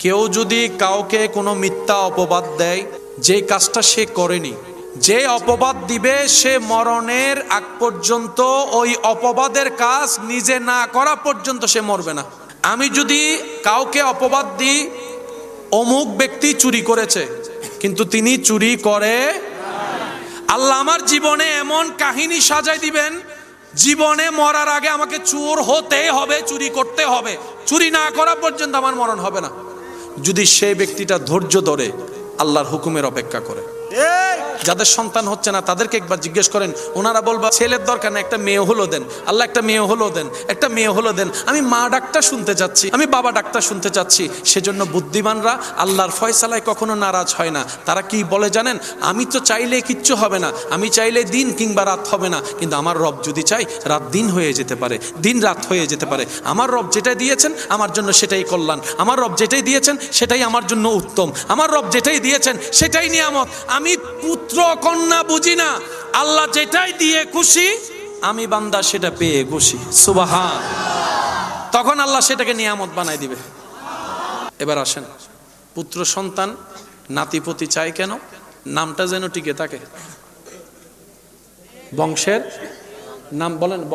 কেউ যদি কাউকে কোনো মিথ্যা অপবাদ দেয়, যে কাজটা সে করেনি, যে অপবাদ দিবে সে মরণের আগ পর্যন্ত ওই অপবাদের কাজ নিজে না করা পর্যন্ত সে মরবে না। আমি যদি কাউকে অপবাদ দিই, অমুক ব্যক্তি চুরি করেছে, কিন্তু তিনি চুরি করে, আল্লাহ আমার জীবনে এমন কাহিনী সাজাই দিবেন, জীবনে মরার আগে আমাকে চোর হতে হবে, চুরি করতে হবে, চুরি না করা পর্যন্ত আমার মরণ হবে না। যদি সেই ব্যক্তিটা ধৈর্য ধরে আল্লাহর হুকুমের অপেক্ষা করে। যাদের সন্তান হচ্ছে না তাদেরকে একবার জিজ্ঞেস করেন, ওনারা বলবা ছেলের দরকার না, একটা মেয়ে হলো দেন, আল্লাহ একটা মেয়ে হলো দেন, একটা মেয়ে হলো দেন, আমি মা ডাক্তার শুনতে চাচ্ছি, আমি বাবা ডাক্তার শুনতে চাচ্ছি। সেজন্য বুদ্ধিমানরা আল্লাহর ফয়সালায় কখনো নারাজ হয় না। তারা কি বলে জানেন, আমি তো চাইলে কিচ্ছু হবে না, আমি চাইলে দিন কিংবা রাত হবে না, কিন্তু আমার রব যদি চাই রাত দিন হয়ে যেতে পারে, দিন রাত হয়ে যেতে পারে। আমার রব যেটাই দিয়েছেন আমার জন্য সেটাই কল্যাণ, আমার রব যেটাই দিয়েছেন সেটাই আমার জন্য উত্তম, আমার রব যেটাই দিয়েছেন সেটাই নিয়ামত। আমি পুত্র কন্যা বুঝি না, আল্লাহ যেটাই দিয়ে খুশি, আমি বান্দা সেটা পেয়ে খুশি। সুবহান। তখন আল্লাহ সেটাকে নিয়ামত বানাই দিবে। এবার আসেন, পুত্র সন্তান নাতিপতি চাই কেন? নামটা যেন টিকে থাকে, বংশের নাম বলেন।